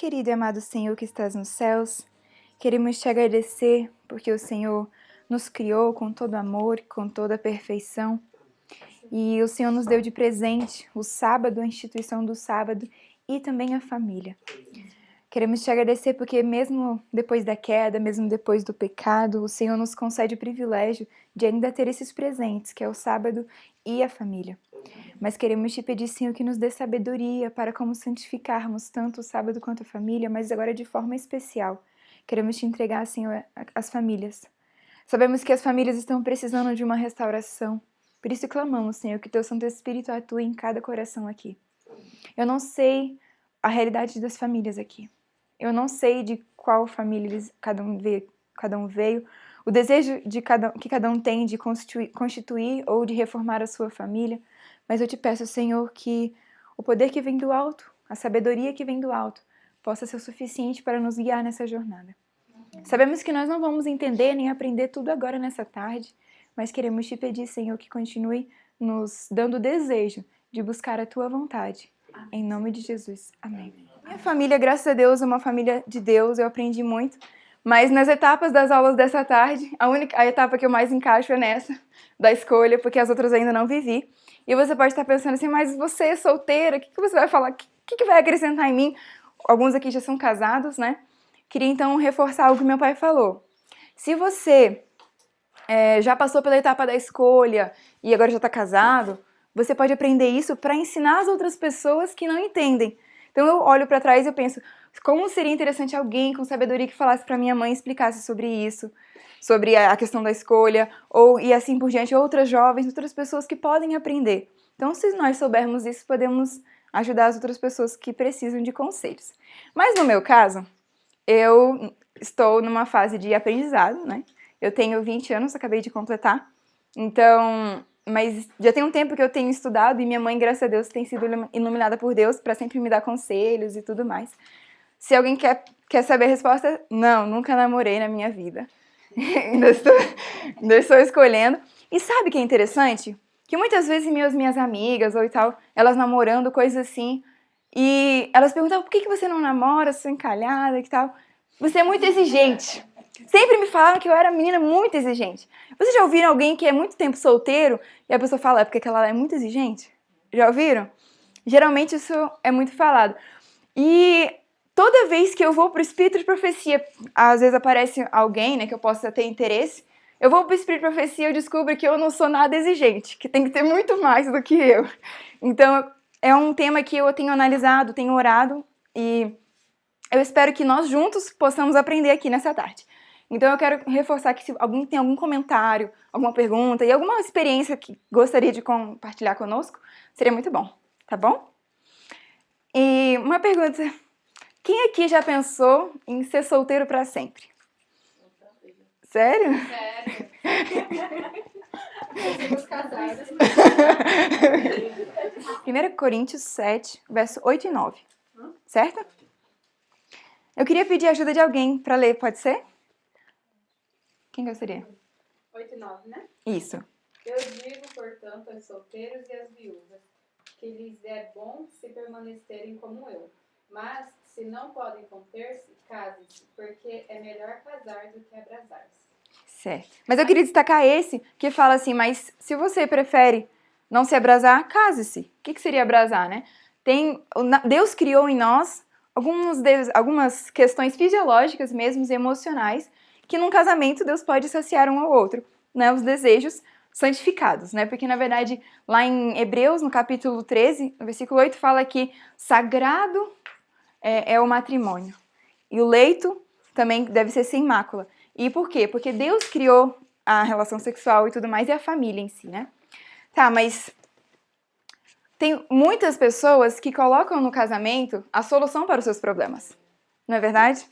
Querido e amado Senhor que estás nos céus, queremos te agradecer porque o Senhor nos criou com todo amor, com toda perfeição. E o Senhor nos deu de presente o sábado, a instituição do sábado e também a família. Queremos te agradecer porque mesmo depois da queda, mesmo depois do pecado, o Senhor nos concede o privilégio de ainda ter esses presentes, que é o sábado e a família. Mas queremos te pedir, Senhor, que nos dê sabedoria para como santificarmos tanto o sábado quanto a família, mas agora de forma especial. Queremos te entregar, Senhor, as famílias. Sabemos que as famílias estão precisando de uma restauração. Por isso clamamos, Senhor, que Teu Santo Espírito atue em cada coração aqui. Eu não sei a realidade das famílias aqui. Eu não sei de qual família cada um veio. O desejo que cada um tem de constituir ou de reformar a sua família. Mas eu te peço, Senhor, que o poder que vem do alto, a sabedoria que vem do alto, possa ser o suficiente para nos guiar nessa jornada. Sabemos que nós não vamos entender nem aprender tudo agora nessa tarde, mas queremos te pedir, Senhor, que continue nos dando o desejo de buscar a Tua vontade. Em nome de Jesus. Amém. Minha família, graças a Deus, é uma família de Deus, eu aprendi muito. Mas nas etapas das aulas dessa tarde, a etapa que eu mais encaixo é nessa, da escolha, porque as outras ainda não vivi. E você pode estar pensando assim, mas você é solteira, o que você vai falar? O que vai acrescentar em mim? Alguns aqui já são casados, né? Queria então reforçar algo que meu pai falou. Se você já passou pela etapa da escolha e agora já está casado, você pode aprender isso para ensinar as outras pessoas que não entendem. Então eu olho para trás e eu penso, como seria interessante alguém com sabedoria que falasse para minha mãe e explicasse sobre isso, sobre a questão da escolha, e assim por diante, outras jovens, outras pessoas que podem aprender. Então, se nós soubermos isso, podemos ajudar as outras pessoas que precisam de conselhos. Mas no meu caso, eu estou numa fase de aprendizado, né? Eu tenho 20 anos, acabei de completar, então... Mas já tem um tempo que eu tenho estudado e minha mãe, graças a Deus, tem sido iluminada por Deus para sempre me dar conselhos e tudo mais. Se alguém quer saber a resposta, não, nunca namorei na minha vida. ainda estou escolhendo. E sabe o que é interessante? Que muitas vezes minhas amigas ou e tal, elas namorando, coisas assim, e elas perguntam, por que você não namora, sou encalhada e tal? Você é muito exigente. Sempre me falaram que eu era menina muito exigente. Vocês já ouviram alguém que é muito tempo solteiro e a pessoa fala, é porque ela é muito exigente? Já ouviram? Geralmente isso é muito falado. E toda vez que eu vou pro Espírito de Profecia, às vezes aparece alguém, né, que eu possa ter interesse, eu vou pro Espírito de Profecia e eu descubro que eu não sou nada exigente, que tem que ter muito mais do que eu. Então, é um tema que eu tenho analisado, tenho orado e eu espero que nós juntos possamos aprender aqui nessa tarde. Então eu quero reforçar que se alguém tem algum comentário, alguma pergunta e alguma experiência que gostaria de compartilhar conosco, seria muito bom, tá bom? E uma pergunta, quem aqui já pensou em ser solteiro para sempre? Sério? Sério. Somos casadas. 1 Coríntios 7, verso 8 e 9, certo? Eu queria pedir a ajuda de alguém para ler, pode ser? Quem gostaria? 8 e 9, né? Isso. Eu digo, portanto, aos solteiros e às viúvas, que lhes é bom se permanecerem como eu. Mas, se não podem conter-se, casem-se, porque é melhor casar do que abrasar-se. Certo. Mas eu queria destacar esse, que fala assim, mas se você prefere não se abrasar, case-se. O que seria abrasar, né? Deus criou em nós algumas questões fisiológicas mesmo, emocionais, que num casamento Deus pode saciar um ao outro, né? Os desejos santificados, né? Porque, na verdade, lá em Hebreus, no capítulo 13, no versículo 8, fala que sagrado é o matrimônio. E o leito também deve ser sem mácula. E por quê? Porque Deus criou a relação sexual e tudo mais, e a família em si, né? Tá, mas tem muitas pessoas que colocam no casamento a solução para os seus problemas. Não é verdade?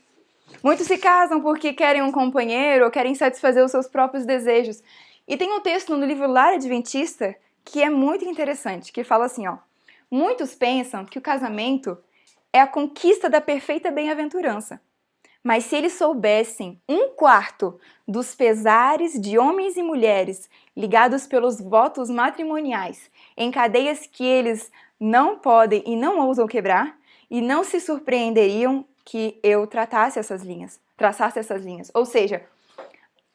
Muitos se casam porque querem um companheiro ou querem satisfazer os seus próprios desejos. E tem um texto no livro Lar Adventista que é muito interessante, que fala assim, ó. Muitos pensam que o casamento é a conquista da perfeita bem-aventurança. Mas se eles soubessem 1/4 dos pesares de homens e mulheres ligados pelos votos matrimoniais em cadeias que eles não podem e não ousam quebrar, e não se surpreenderiam que eu traçasse essas linhas. Ou seja,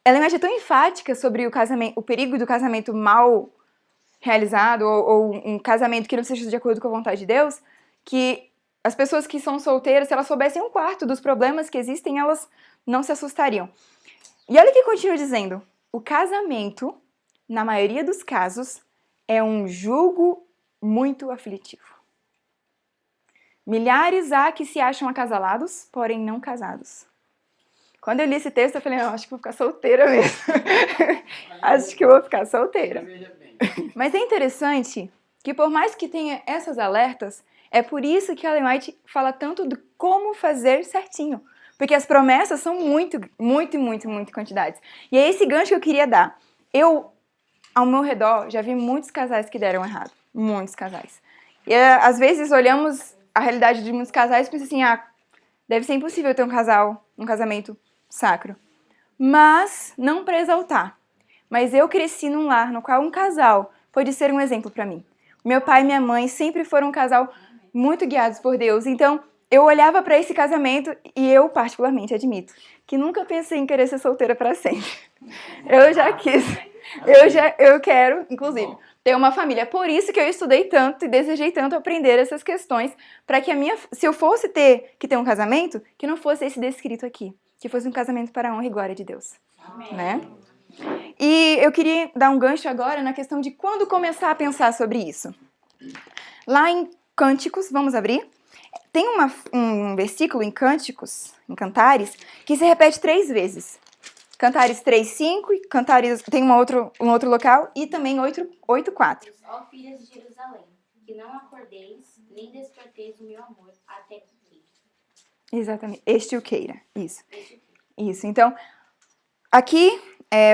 Ellen White é tão enfática sobre o perigo do casamento mal realizado ou um casamento que não seja de acordo com a vontade de Deus, que as pessoas que são solteiras, se elas soubessem 1/4 dos problemas que existem, elas não se assustariam. E olha o que continua dizendo. O casamento, na maioria dos casos, é um jugo muito aflitivo. Milhares há que se acham acasalados, porém não casados. Quando eu li esse texto, eu falei, não, acho que vou ficar solteira mesmo. Acho que eu vou ficar solteira. Mas é interessante que por mais que tenha essas alertas, é por isso que a Ellen White fala tanto de como fazer certinho. Porque as promessas são muito quantidades. E é esse gancho que eu queria dar. Eu, ao meu redor, já vi muitos casais que deram errado. Muitos casais. E às vezes olhamos a realidade de muitos casais e pensamos assim, deve ser impossível ter um casamento sacro. Mas, não para exaltar. Mas eu cresci num lar no qual um casal pode ser um exemplo para mim. Meu pai e minha mãe sempre foram um casal muito guiados por Deus. Então, eu olhava para esse casamento e eu, particularmente, admito que nunca pensei em querer ser solteira para sempre. Eu já quis. Eu quero, inclusive, ter uma família. Por isso que eu estudei tanto e desejei tanto aprender essas questões, para que se eu fosse ter que ter um casamento, que não fosse esse descrito aqui. Que fosse um casamento para a honra e glória de Deus. Amém. Né? E eu queria dar um gancho agora na questão de quando começar a pensar sobre isso. Lá em Cânticos, vamos abrir, tem um versículo em Cânticos, em Cantares, que se repete 3 vezes. Cantares 3:5, e Cantares tem um outro local, e também 8:4. Ó filhas de Jerusalém, que não acordeis, nem desperteis o meu amor, até que queira. Exatamente, este o queira, isso. Isso, então, aqui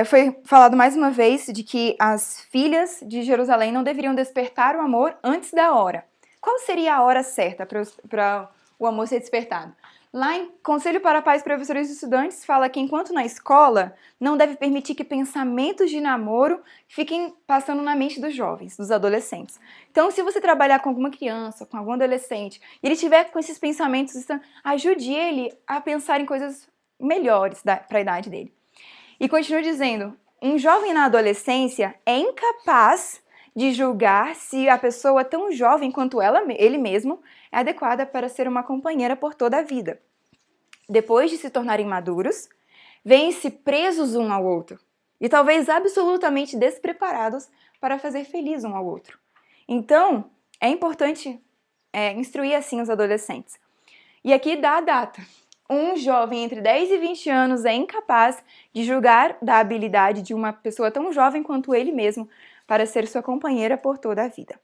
foi falado mais uma vez de que as filhas de Jerusalém não deveriam despertar o amor antes da hora. Qual seria a hora certa para o amor ser despertado? Lá em Conselho para Pais, Professores e Estudantes fala que enquanto na escola não deve permitir que pensamentos de namoro fiquem passando na mente dos jovens, dos adolescentes. Então, se você trabalhar com alguma criança, com algum adolescente, e ele tiver com esses pensamentos, ajude ele a pensar em coisas melhores para a idade dele. E continua dizendo, um jovem na adolescência é incapaz de julgar se a pessoa tão jovem quanto ele mesmo é adequada para ser uma companheira por toda a vida. Depois de se tornarem maduros, veem-se presos um ao outro e talvez absolutamente despreparados para fazer feliz um ao outro. Então, é importante instruir assim os adolescentes. E aqui dá a data. Um jovem entre 10 e 20 anos é incapaz de julgar da habilidade de uma pessoa tão jovem quanto ele mesmo para ser sua companheira por toda a vida.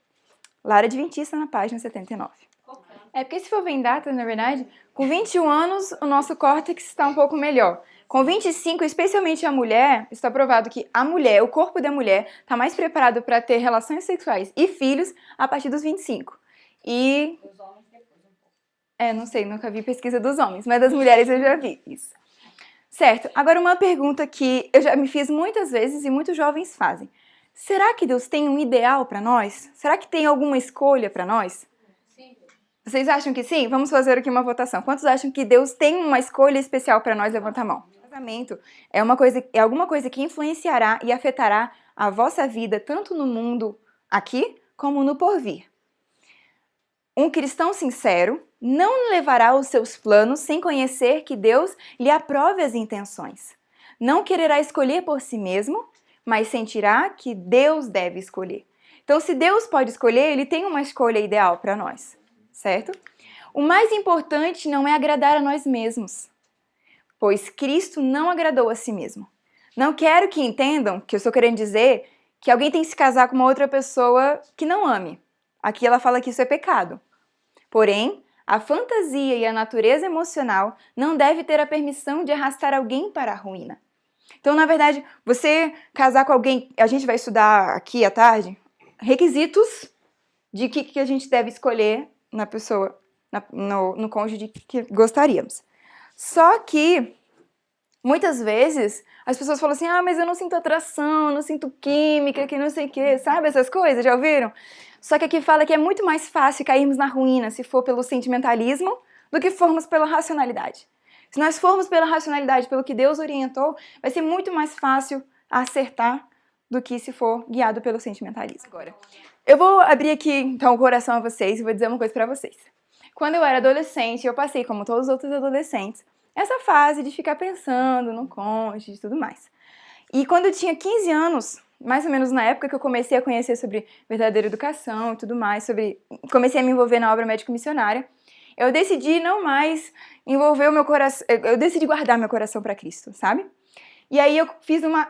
Lara Adventista, na página 79. É porque se for ver em data, na verdade, com 21 anos o nosso córtex está um pouco melhor. Com 25, especialmente a mulher, está provado que o corpo da mulher, está mais preparado para ter relações sexuais e filhos a partir dos 25. E... os homens depois um pouco. Não sei, nunca vi pesquisa dos homens, mas das mulheres eu já vi isso. Certo, agora uma pergunta que eu já me fiz muitas vezes e muitos jovens fazem. Será que Deus tem um ideal para nós? Será que tem alguma escolha para nós? Sim. Vocês acham que sim? Vamos fazer aqui uma votação. Quantos acham que Deus tem uma escolha especial para nós? Levanta a mão. O casamento é alguma coisa que influenciará e afetará a vossa vida tanto no mundo aqui como no porvir. Um cristão sincero não levará os seus planos sem conhecer que Deus lhe aprove as intenções. Não quererá escolher por si mesmo, mas sentirá que Deus deve escolher. Então, se Deus pode escolher, Ele tem uma escolha ideal para nós, certo? O mais importante não é agradar a nós mesmos, pois Cristo não agradou a si mesmo. Não quero que entendam que eu estou querendo dizer que alguém tem que se casar com uma outra pessoa que não ame. Aqui ela fala que isso é pecado. Porém, a fantasia e a natureza emocional não deve ter a permissão de arrastar alguém para a ruína. Então, na verdade, você casar com alguém, a gente vai estudar aqui à tarde, requisitos de que a gente deve escolher na pessoa, no cônjuge que gostaríamos. Só que, muitas vezes, as pessoas falam assim, mas eu não sinto atração, não sinto química, que não sei o quê, sabe essas coisas, já ouviram? Só que aqui fala que é muito mais fácil cairmos na ruína se for pelo sentimentalismo do que formos pela racionalidade. Se nós formos pela racionalidade, pelo que Deus orientou, vai ser muito mais fácil acertar do que se for guiado pelo sentimentalismo. Agora, eu vou abrir aqui então o coração a vocês e vou dizer uma coisa pra vocês. Quando eu era adolescente, eu passei, como todos os outros adolescentes, essa fase de ficar pensando no cônjuge e tudo mais. E quando eu tinha 15 anos, mais ou menos na época que eu comecei a conhecer sobre verdadeira educação e tudo mais, comecei a me envolver na obra médico-missionária, eu decidi não mais envolver o meu coração, eu decidi guardar meu coração para Cristo, sabe? E aí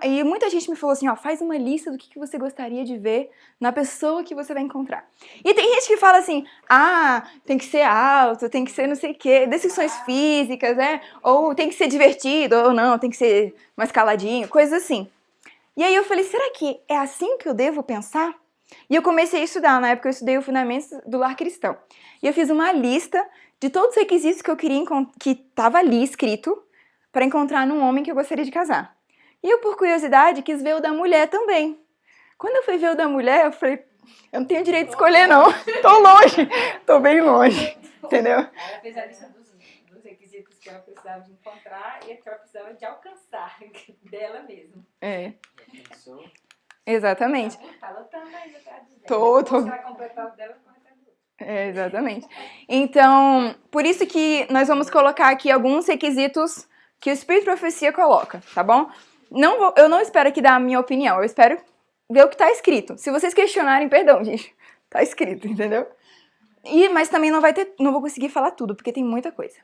e muita gente me falou assim, ó, faz uma lista do que você gostaria de ver na pessoa que você vai encontrar. E tem gente que fala assim, tem que ser alto, tem que ser não sei o quê, descrições físicas, né? Ou tem que ser divertido, ou não, tem que ser mais caladinho, coisas assim. E aí eu falei, será que é assim que eu devo pensar? E eu comecei a estudar, na época eu estudei o Fundamentos do Lar Cristão. E eu fiz uma lista de todos os requisitos que eu queria, que estava ali escrito, para encontrar num homem que eu gostaria de casar. E eu, por curiosidade, quis ver o da mulher também. Quando eu fui ver o da mulher, eu falei, eu não tenho direito de escolher não, tô longe, tô bem longe, entendeu? Ela fez a lista dos requisitos que ela precisava de encontrar e que ela precisava de alcançar dela mesma. É. Exatamente. Tá lutando ainda, tá dizendo. Tô. Se ela completar o dela, completa o outro. Exatamente. Então, por isso que nós vamos colocar aqui alguns requisitos que o Espírito de Profecia coloca, tá bom? Eu não espero aqui dar a minha opinião, eu espero ver o que tá escrito. Se vocês questionarem, perdão, gente, tá escrito, entendeu? Mas também não vou conseguir falar tudo, porque tem muita coisa.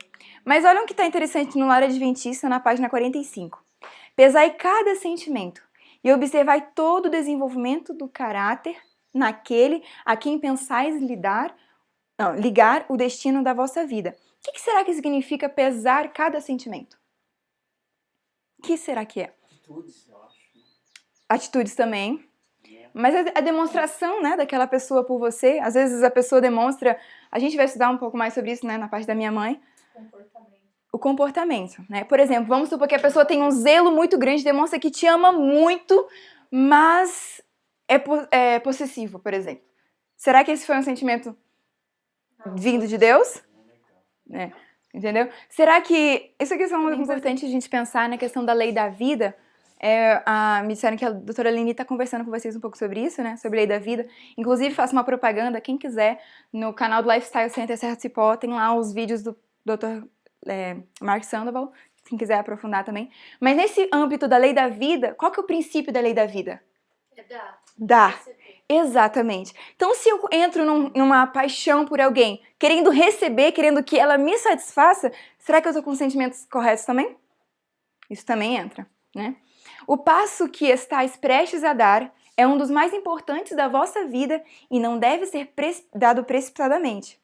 Mas olha o que tá interessante no Lar Adventista, na página 45. Pesai cada sentimento e observai todo o desenvolvimento do caráter naquele a quem pensais ligar o destino da vossa vida. O que será que significa pesar cada sentimento? O que será que é? Atitudes, eu acho. Atitudes também. Mas a demonstração, né, daquela pessoa por você, às vezes a pessoa demonstra, a gente vai estudar um pouco mais sobre isso, né, na parte da minha mãe. O comportamento, né? Por exemplo, vamos supor que a pessoa tem um zelo muito grande, demonstra que te ama muito, mas é possessivo, por exemplo. Será que esse foi um sentimento vindo de Deus? É. Entendeu? Será que... Isso aqui é muito importante a gente pensar na questão da lei da vida. Me disseram que a doutora Leni está conversando com vocês um pouco sobre isso, né? Sobre a lei da vida. Inclusive, faço uma propaganda, quem quiser, no canal do Lifestyle Center Serra do Cipó, tem lá os vídeos do Dr. Mark Sandoval, quem quiser aprofundar também. Mas nesse âmbito da lei da vida, qual que é o princípio da lei da vida? É dar. Dar. Exatamente. Então, se eu entro numa paixão por alguém, querendo receber, querendo que ela me satisfaça, será que eu estou com os sentimentos corretos também? Isso também entra, né? O passo que estáis prestes a dar é um dos mais importantes da vossa vida e não deve ser dado precipitadamente.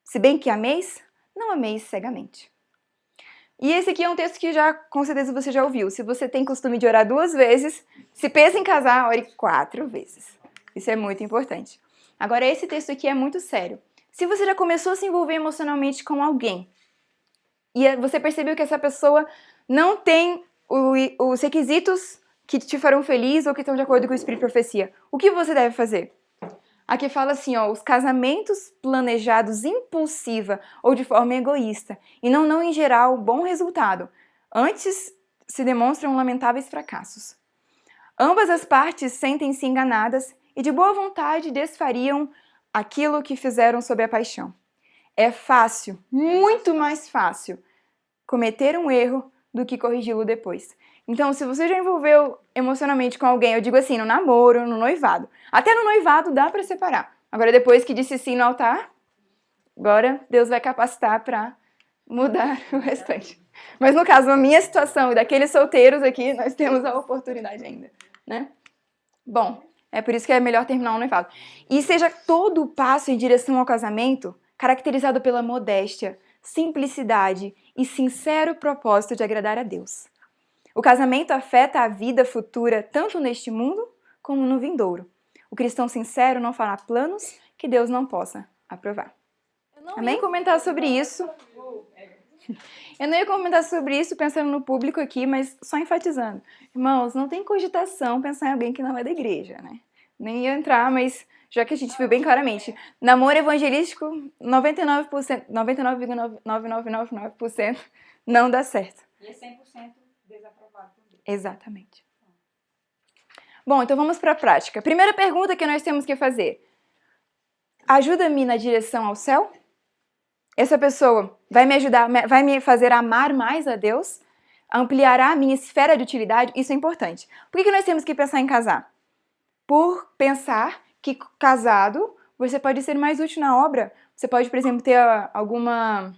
Se bem que ameis, não ameis cegamente. E esse aqui é um texto que com certeza você já ouviu. Se você tem costume de orar 2 vezes, se pensa em casar, ore 4 vezes. Isso é muito importante. Agora, esse texto aqui é muito sério. Se você já começou a se envolver emocionalmente com alguém e você percebeu que essa pessoa não tem os requisitos que te farão feliz ou que estão de acordo com o Espírito de Profecia, o que você deve fazer? Aqui fala assim, ó, os casamentos planejados impulsiva ou de forma egoísta e não em geral bom resultado. Antes se demonstram lamentáveis fracassos. Ambas as partes sentem-se enganadas e de boa vontade desfariam aquilo que fizeram sob a paixão. É fácil, muito mais fácil, cometer um erro do que corrigi-lo depois. Então, se você já envolveu emocionalmente com alguém, eu digo assim, no namoro, no noivado. Até no noivado dá pra separar. Agora, depois que disse sim no altar, agora Deus vai capacitar pra mudar o restante. Mas no caso, na minha situação e daqueles solteiros aqui, nós temos a oportunidade ainda, né? Bom, é por isso que é melhor terminar o noivado. E seja todo o passo em direção ao casamento caracterizado pela modéstia, simplicidade e sincero propósito de agradar a Deus. O casamento afeta a vida futura tanto neste mundo como no vindouro. O cristão sincero não fará planos que Deus não possa aprovar. Eu não ia comentar sobre isso. Eu não ia comentar sobre isso pensando no público aqui, mas só enfatizando. Irmãos, não tem cogitação pensar em alguém que não é da igreja, né? Nem ia entrar, mas já que a gente viu bem claramente, namoro evangelístico, 99%, 99,9999% não dá certo. E é 100% desaprovado por Deus. Exatamente. Bom, então vamos para a prática. Primeira pergunta que nós temos que fazer. Ajuda-me na direção ao céu? Essa pessoa vai me ajudar, vai me fazer amar mais a Deus? Ampliará a minha esfera de utilidade? Isso é importante. Por que nós temos que pensar em casar? Por pensar que casado você pode ser mais útil na obra. Você pode, por exemplo, ter alguma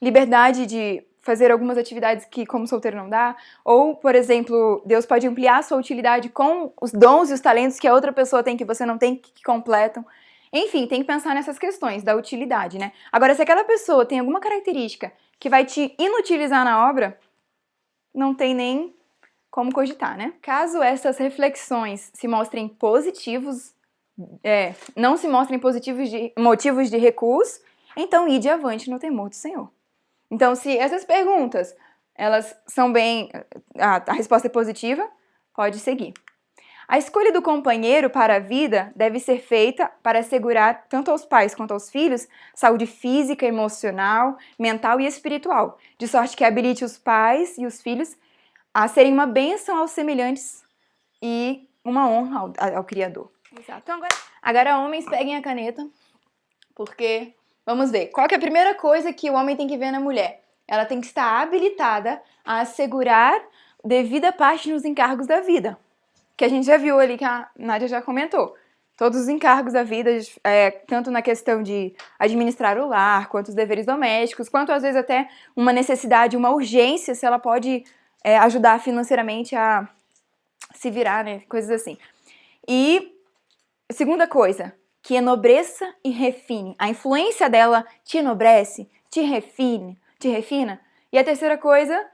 liberdade de fazer algumas atividades que como solteiro não dá. Ou, por exemplo, Deus pode ampliar a sua utilidade com os dons e os talentos que a outra pessoa tem que você não tem, que completam. Enfim, tem que pensar nessas questões da utilidade, né? Agora, se aquela pessoa tem alguma característica que vai te inutilizar na obra, não tem nem como cogitar, né? Caso essas reflexões se mostrem positivos, não se mostrem motivos de recuso, então ide avante no temor do Senhor. Então, se essas perguntas, elas são bem... a resposta é positiva, pode seguir. A escolha do companheiro para a vida deve ser feita para assegurar tanto aos pais quanto aos filhos saúde física, emocional, mental e espiritual, de sorte que habilite os pais e os filhos a serem uma bênção aos semelhantes e uma honra ao Criador. Exato. Então agora homens, peguem a caneta, porque vamos ver. Qual que é a primeira coisa que o homem tem que ver na mulher? Ela tem que estar habilitada a assegurar devida parte nos encargos da vida. Que a gente já viu ali, que a Nádia já comentou. Todos os encargos da vida, tanto na questão de administrar o lar, quanto os deveres domésticos, quanto às vezes até uma necessidade, uma urgência, se ela pode ajudar financeiramente a se virar, né? Coisas assim. E segunda coisa, que enobreça e refine. A influência dela te enobrece, te refina. E a terceira coisa,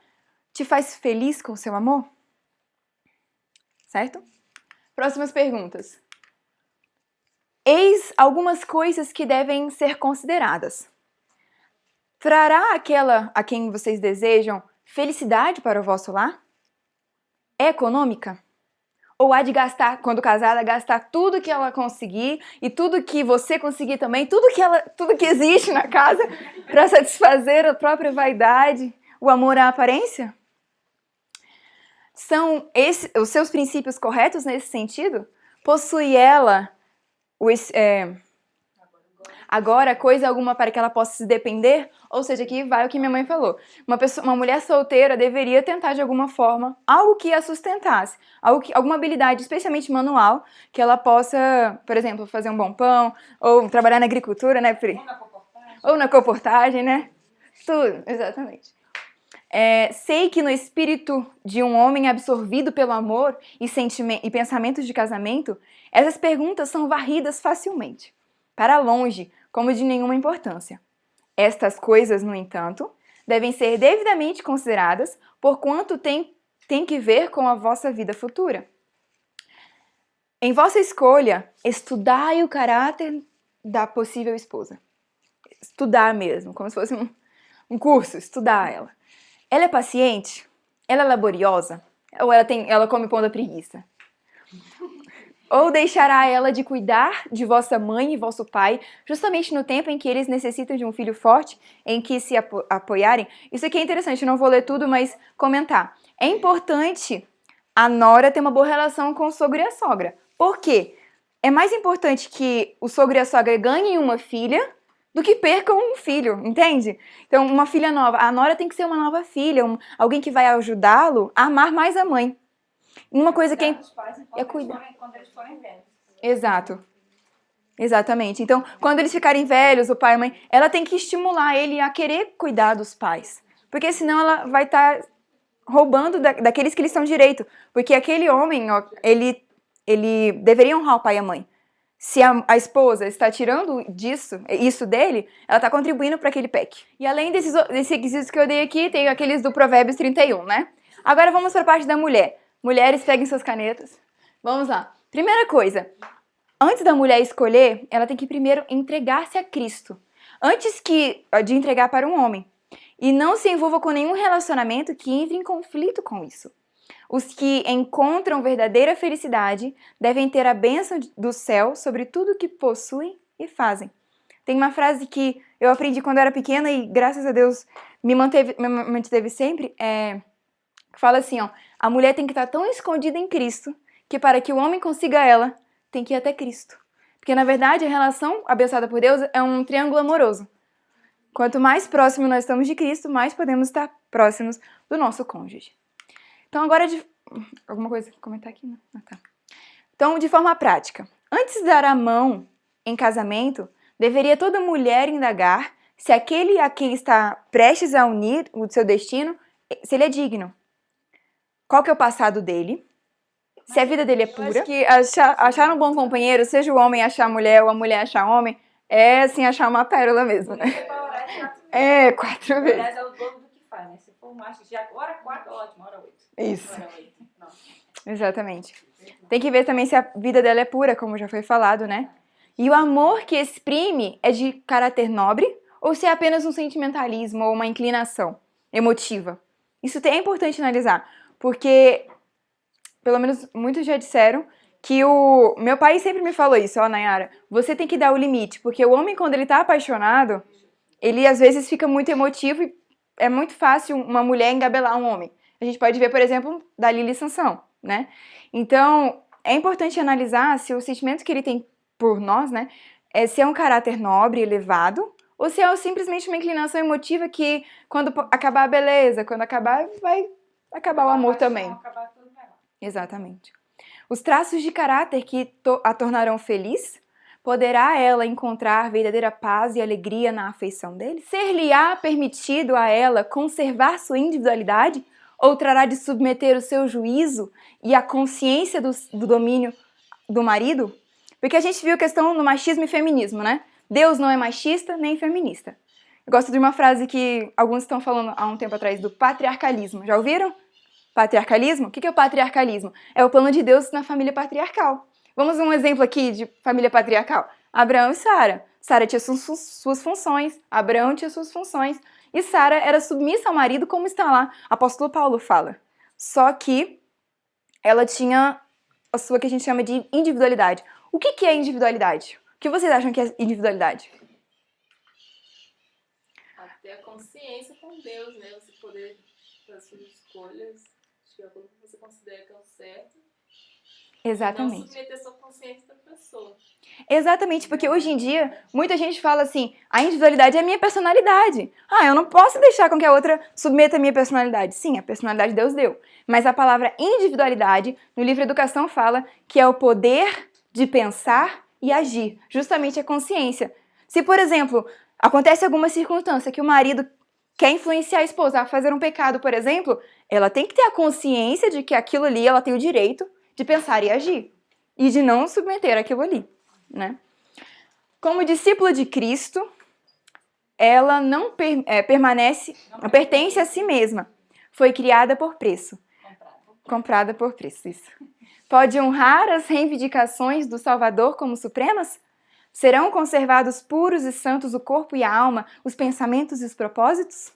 te faz feliz com o seu amor? Certo? Próximas perguntas. Eis algumas coisas que devem ser consideradas. Trará aquela a quem vocês desejam felicidade para o vosso lar? É econômica? Ou há de gastar, quando casada, gastar tudo que ela conseguir e tudo que você conseguir também, tudo que existe na casa para satisfazer a própria vaidade, o amor à aparência? São os seus princípios corretos nesse sentido? Possui ela agora coisa alguma para que ela possa se depender? Ou seja, aqui vai o que minha mãe falou. Uma mulher solteira deveria tentar de alguma forma algo que a sustentasse, alguma habilidade, especialmente manual, que ela possa, por exemplo, fazer um bom pão, ou trabalhar na agricultura, né, Pri? Ou na comportagem, né? Tudo, exatamente. Sei que no espírito de um homem absorvido pelo amor e pensamentos de casamento, essas perguntas são varridas facilmente, para longe, como de nenhuma importância. Estas coisas, no entanto, devem ser devidamente consideradas, porquanto tem que ver com a vossa vida futura. Em vossa escolha, estudai o caráter da possível esposa. Estudar mesmo, como se fosse um curso, estudar ela. Ela é paciente? Ela é laboriosa? Ou ela come pão da preguiça? Ou deixará ela de cuidar de vossa mãe e vosso pai, justamente no tempo em que eles necessitam de um filho forte, em que se apoiarem? Isso aqui é interessante, eu não vou ler tudo, mas comentar. É importante a nora ter uma boa relação com o sogro e a sogra. Por quê? É mais importante que o sogro e a sogra ganhem uma filha do que percam um filho, entende? Então, uma filha nova, a nora tem que ser uma nova filha, alguém que vai ajudá-lo a amar mais a mãe. Uma coisa que é cuidar. Quando eles forem velhos. Exato. Exatamente. Então, quando eles ficarem velhos, o pai e a mãe, ela tem que estimular ele a querer cuidar dos pais. Porque senão ela vai estar roubando daqueles que lhes são direito. Porque aquele homem, ele deveria honrar o pai e a mãe. Se a esposa está tirando isso dele, ela está contribuindo para aquele peque. E além desses requisitos que eu dei aqui, tem aqueles do Provérbios 31, né? Agora vamos para a parte da mulher. Mulheres, peguem suas canetas. Vamos lá. Primeira coisa, antes da mulher escolher, ela tem que primeiro entregar-se a Cristo. Antes de entregar para um homem. E não se envolva com nenhum relacionamento que entre em conflito com isso. Os que encontram verdadeira felicidade devem ter a bênção do céu sobre tudo que possuem e fazem. Tem uma frase que eu aprendi quando eu era pequena e, graças a Deus, me manteve sempre, que fala assim, ó, a mulher tem que estar tão escondida em Cristo que para que o homem consiga ela, tem que ir até Cristo. Porque, na verdade, a relação abençoada por Deus é um triângulo amoroso. Quanto mais próximo nós estamos de Cristo, mais podemos estar próximos do nosso cônjuge. Então, agora, alguma coisa pra comentar aqui? Não? Ah, tá. Então, de forma prática, antes de dar a mão em casamento, deveria toda mulher indagar se aquele a quem está prestes a unir o seu destino, se ele é digno. Qual que é o passado dele? Se a vida dele é pura. Acho que achar um bom companheiro, seja o homem achar a mulher ou a mulher achar homem, é assim achar uma pérola mesmo, né? 4 vezes. Aliás, é o dobro do que faz, né? Se for macho, já hora 4, ótimo, hora 8. Isso. Hora 8. Não. Exatamente. Tem que ver também se a vida dela é pura, como já foi falado, né? E o amor que exprime é de caráter nobre ou se é apenas um sentimentalismo ou uma inclinação emotiva. Isso é importante analisar, porque, pelo menos muitos já disseram, que o meu pai sempre me falou isso, ó, Nayara, você tem que dar o limite, porque o homem, quando ele tá apaixonado, ele às vezes fica muito emotivo e é muito fácil uma mulher engabelar um homem. A gente pode ver, por exemplo, Dalila e Sansão, né? Então, é importante analisar se o sentimento que ele tem por nós, né, se é um caráter nobre, elevado, ou se é simplesmente uma inclinação emotiva que, quando acabar a beleza, quando acabar, vai acabar o amor também. Acabar tudo vai lá. Exatamente. Os traços de caráter que a tornarão feliz, poderá ela encontrar verdadeira paz e alegria na afeição dele? Ser-lhe-á permitido a ela conservar sua individualidade ou trará de submeter o seu juízo e a consciência do domínio do marido? Porque a gente viu a questão no machismo e feminismo, né? Deus não é machista nem feminista. Eu gosto de uma frase que alguns estão falando há um tempo atrás do patriarcalismo. Já ouviram? Patriarcalismo? O que é o patriarcalismo? É o plano de Deus na família patriarcal. Vamos a um exemplo aqui de família patriarcal. Abraão e Sara. Sara tinha suas funções, Abraão tinha suas funções. E Sara era submissa ao marido, como está lá, apóstolo Paulo fala. Só que ela tinha a sua que a gente chama de individualidade. O que é individualidade? O que vocês acham que é individualidade? Ter a consciência com Deus, né? Você poder fazer suas escolhas, acho que é aquilo que você considera que é o certo. Exatamente. Não submeter sua consciência da pessoa. Exatamente, porque hoje em dia, muita gente fala assim, a individualidade é a minha personalidade. Ah, eu não posso deixar com que a outra submeta a minha personalidade. Sim, a personalidade Deus deu. Mas a palavra individualidade, no livro Educação, fala que é o poder de pensar e agir. Justamente a consciência. Se, por exemplo, acontece alguma circunstância que o marido quer influenciar a esposa a fazer um pecado, por exemplo, ela tem que ter a consciência de que aquilo ali ela tem o direito de pensar e agir. E de não submeter aquilo ali, né? Como discípula de Cristo, ela não pertence a si mesma. Foi criada por preço. Comprada por preço, isso. Pode honrar as reivindicações do Salvador como supremas? Serão conservados puros e santos o corpo e a alma, os pensamentos e os propósitos?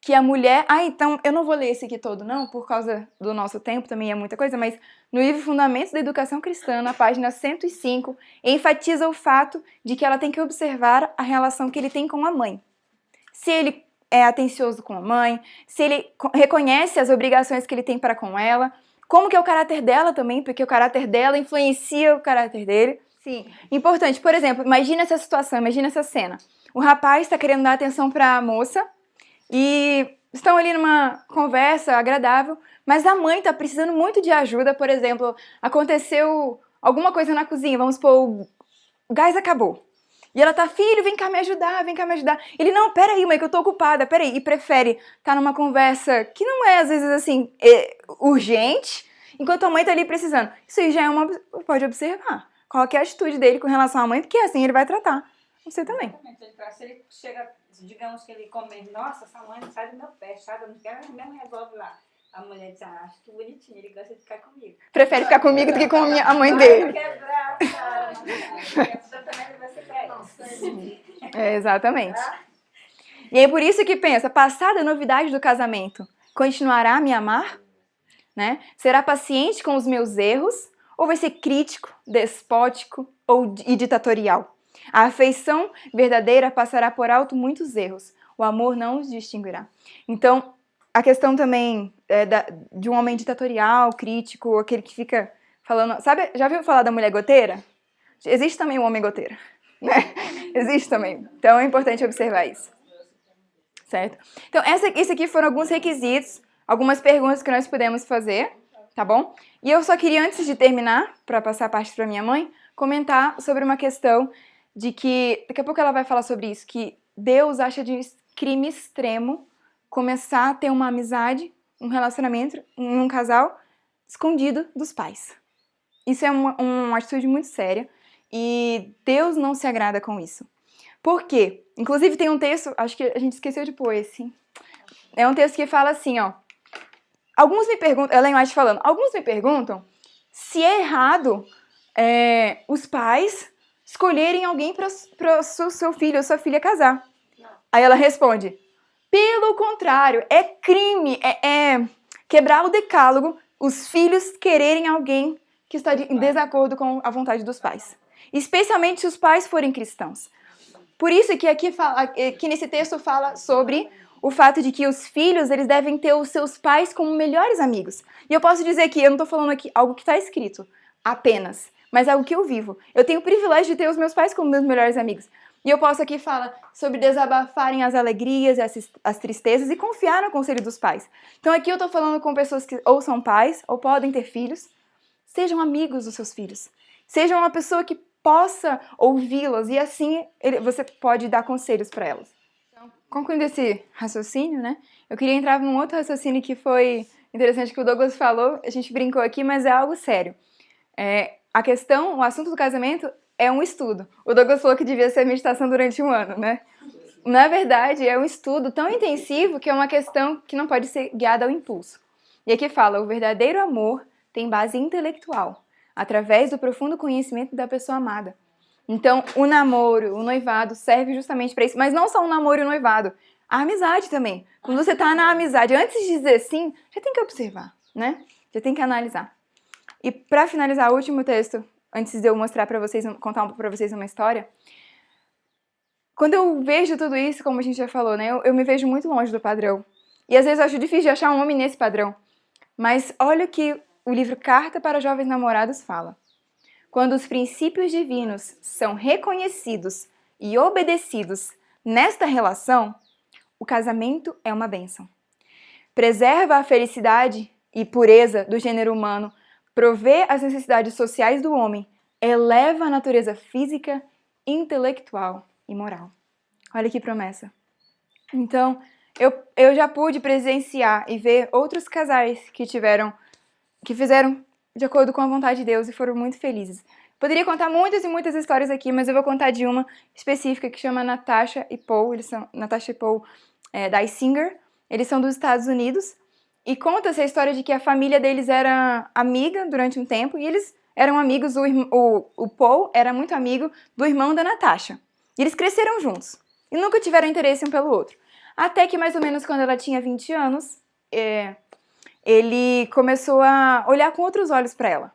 Que a mulher... então, eu não vou ler esse aqui todo não, por causa do nosso tempo, também é muita coisa, mas no livro Fundamentos da Educação Cristã, na página 105, enfatiza o fato de que ela tem que observar a relação que ele tem com a mãe. Se ele é atencioso com a mãe, se ele reconhece as obrigações que ele tem para com ela, como que é o caráter dela também, porque o caráter dela influencia o caráter dele. Sim. Importante, por exemplo, imagina essa situação, imagina essa cena. O rapaz está querendo dar atenção para a moça, e estão ali numa conversa agradável, mas a mãe está precisando muito de ajuda. Por exemplo, aconteceu alguma coisa na cozinha, vamos supor, o gás acabou. E ela tá, filho, vem cá me ajudar, vem cá me ajudar. Ele, não, peraí, mãe, que eu tô ocupada, peraí. E prefere estar numa conversa que não é, às vezes, assim, urgente, enquanto a mãe tá ali precisando. Isso aí já é uma... Pode observar qual que é a atitude dele com relação à mãe, porque assim ele vai tratar você também. Se ele chega, digamos que ele come, nossa, essa mãe não sai do meu pé, sabe? Eu não quero, mesmo resolve lá. A mulher diz, acho que bonitinho, ele gosta de ficar comigo. Prefere ficar comigo do que com a mãe dele. Vai quebrar, cara. Também vai ser pra isso. Exatamente. E é por isso que pensa, passada a novidade do casamento, Continuará a me amar? Né? Será paciente com os meus erros? Ou vai ser crítico, despótico e ditatorial? A afeição verdadeira passará por alto muitos erros. O amor não os distinguirá. Então, a questão também de um homem ditatorial, crítico, aquele que fica falando... Sabe, já ouviu falar da mulher goteira? Existe também o homem goteira, né? Existe também. Então, é importante observar isso. Certo? Então, esse aqui foram alguns requisitos, algumas perguntas que nós pudemos fazer, tá bom? E eu só queria, antes de terminar, para passar a parte para minha mãe, comentar sobre uma questão de que, daqui a pouco ela vai falar sobre isso, que Deus acha de crime extremo começar a ter uma amizade, um relacionamento, um casal escondido dos pais. Isso é uma atitude muito séria e Deus não se agrada com isso. Por quê? Inclusive tem um texto, acho que a gente esqueceu de pôr esse. É um texto que fala assim, ó. Alguns me perguntam, Ellen White falando, alguns me perguntam se é errado os pais escolherem alguém para seu filho ou sua filha casar. Aí ela responde, pelo contrário, é crime, é quebrar o decálogo os filhos quererem alguém que está em desacordo com a vontade dos pais. Especialmente se os pais forem cristãos. Por isso que aqui nesse texto fala sobre o fato de que os filhos eles devem ter os seus pais como melhores amigos. E eu posso dizer que eu não estou falando aqui algo que está escrito apenas, mas algo que eu vivo. Eu tenho o privilégio de ter os meus pais como meus melhores amigos. E eu posso aqui falar sobre desabafarem as alegrias e as tristezas e confiar no conselho dos pais. Então aqui eu estou falando com pessoas que ou são pais ou podem ter filhos. Sejam amigos dos seus filhos. Sejam uma pessoa que possa ouvi-los e assim você pode dar conselhos para elas. Então, concluindo esse raciocínio, né? Eu queria entrar num outro raciocínio que foi interessante que o Douglas falou. A gente brincou aqui, mas é algo sério. O assunto do casamento é um estudo. O Douglas falou que devia ser meditação durante um ano, né? Na verdade, é um estudo tão intensivo que é uma questão que não pode ser guiada ao impulso. E aqui fala, o verdadeiro amor tem base intelectual, através do profundo conhecimento da pessoa amada. Então, o namoro, o noivado serve justamente para isso. Mas não só o namoro e o noivado, a amizade também. Quando você está na amizade, antes de dizer sim, já tem que observar, né? Já tem que analisar. E para finalizar, o último texto, antes de eu mostrar para vocês, contar para vocês uma história, quando eu vejo tudo isso, como a gente já falou, né? Eu me vejo muito longe do padrão. E às vezes eu acho difícil de achar um homem nesse padrão. Mas olha o que o livro Carta para Jovens Namorados fala. Quando os princípios divinos são reconhecidos e obedecidos nesta relação, o casamento é uma bênção. Preserva a felicidade e pureza do gênero humano, provê as necessidades sociais do homem, eleva a natureza física, intelectual e moral. Olha que promessa. Então, eu já pude presenciar e ver outros casais que fizeram de acordo com a vontade de Deus e foram muito felizes. Poderia contar muitas e muitas histórias aqui, mas eu vou contar de uma específica que chama Natasha e Paul. Natasha e Paul Dysinger. Eles são dos Estados Unidos e conta essa história de que a família deles era amiga durante um tempo e eles eram amigos. O Paul era muito amigo do irmão da Natasha. E eles cresceram juntos e nunca tiveram interesse um pelo outro. Até que mais ou menos quando ela tinha 20 anos, ele começou a olhar com outros olhos para ela.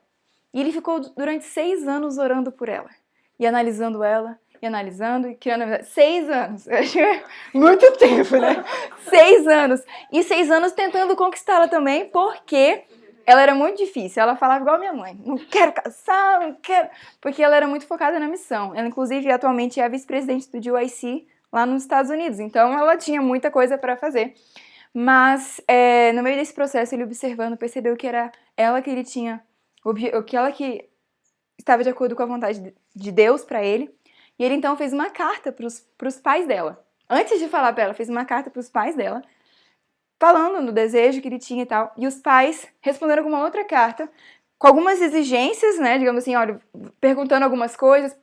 E ele ficou durante 6 anos orando por ela. E analisando ela, e analisando, e criando... 6 anos! Eu acho muito tempo, né? 6 anos! E 6 anos tentando conquistá-la também, porque ela era muito difícil. Ela falava igual a minha mãe. Não quero casar, não quero... Porque ela era muito focada na missão. Ela, inclusive, atualmente é a vice-presidente do GYC lá nos Estados Unidos. Então, ela tinha muita coisa para fazer. Mas, no meio desse processo, ele observando, percebeu que era ela que ele tinha, ela que estava de acordo com a vontade de Deus para ele. E ele, então, fez uma carta para os pais dela. Antes de falar para ela, fez uma carta para os pais dela, falando no desejo que ele tinha e tal. E os pais responderam com uma outra carta, com algumas exigências, né, digamos assim, olha, perguntando algumas coisas,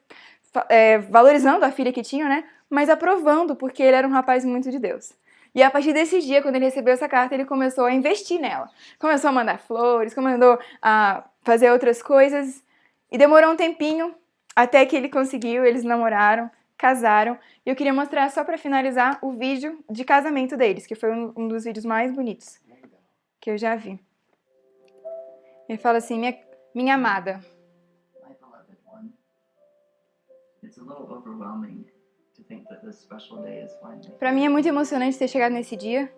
valorizando a filha que tinha, né, mas aprovando, porque ele era um rapaz muito de Deus. E a partir desse dia, quando ele recebeu essa carta, ele começou a investir nela. Começou a mandar flores, começou a fazer outras coisas. E demorou um tempinho até que ele conseguiu, eles namoraram, casaram. E eu queria mostrar, só para finalizar, o vídeo de casamento deles, que foi um dos vídeos mais bonitos. que eu já vi. Ele fala assim, minha amada. My beloved one, it's a little overwhelming to think that this special day is finally Pra mim é muito emocionante ter chegado nesse dia.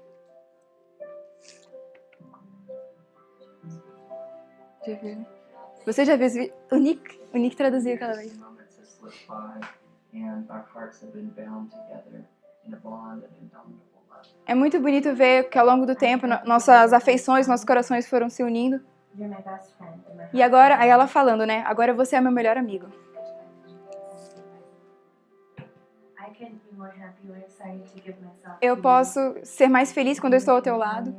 Já viu? Você já viu esse vídeo? O Nick traduziu aquela vez. These moments have slipped by, and our hearts have been bound together in a bond of indomitable love. É muito bonito ver que ao longo do tempo nossas afeições, nossos corações foram se unindo. You're my best friend and my E agora, aí ela falando, né? Agora você é meu melhor amigo. I can't be more happy or excited to give myself Eu to posso ser mais feliz quando eu estou ao teu lado,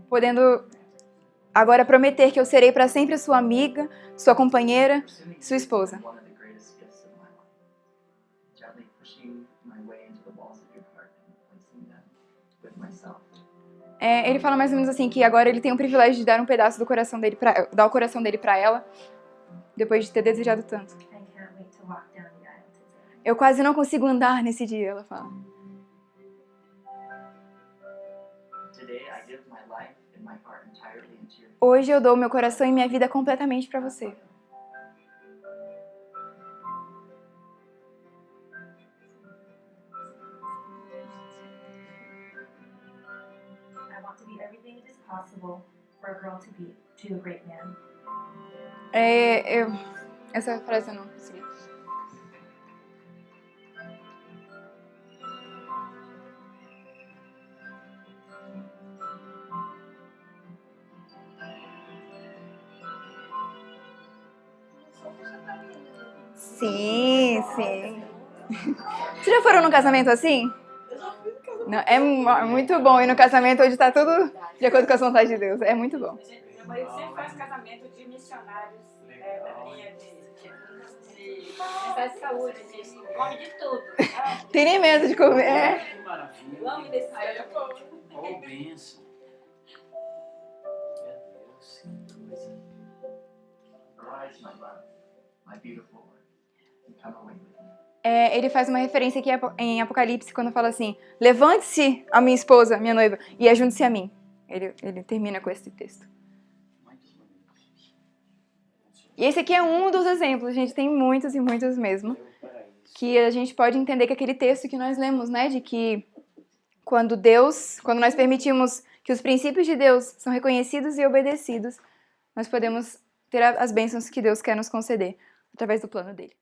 podendo agora prometer que eu serei para sempre sua amiga, sua companheira, Pursuing sua you esposa. is one of the greatest gifts of my life. Gently pushing my way into the walls of your heart and replacing them with myself. Ele fala mais ou menos assim, que agora ele tem o privilégio de dar um pedaço do coração dele dar o coração dele para ela, depois de ter desejado tanto. I can't wait to walk down the aisle today. Eu quase não consigo andar nesse dia, ela fala. Today I give my life and my heart entirely into your hands. Hoje eu dou meu coração e minha vida completamente para você. I want to be everything it is possible for a girl to be to a great man. Essa frase eu não consegui. Sim, sim. Vocês já foram num casamento assim? Não, é muito bom ir no casamento onde tá tudo de acordo com a vontade de Deus. É muito bom. Meu marido sempre faz casamento de missionários da linha de mensagem de saúde, de come de tudo. Tem nem medo de comer. Que maravilha. Eu amo desse Aí é bom. Oh, bênção. Meu Deus, que coisa. Arise, my love, my beautiful one, and come away with me. Ele faz uma referência aqui em Apocalipse quando fala assim: levante-se a minha esposa, minha noiva, e ajunte-se a mim. Ele termina com esse texto. Muito bonito. E esse aqui é um dos exemplos, gente, tem muitos e muitos mesmo, que a gente pode entender que aquele texto que nós lemos, né, de que quando nós permitimos que os princípios de Deus são reconhecidos e obedecidos, nós podemos ter as bênçãos que Deus quer nos conceder através do plano dele.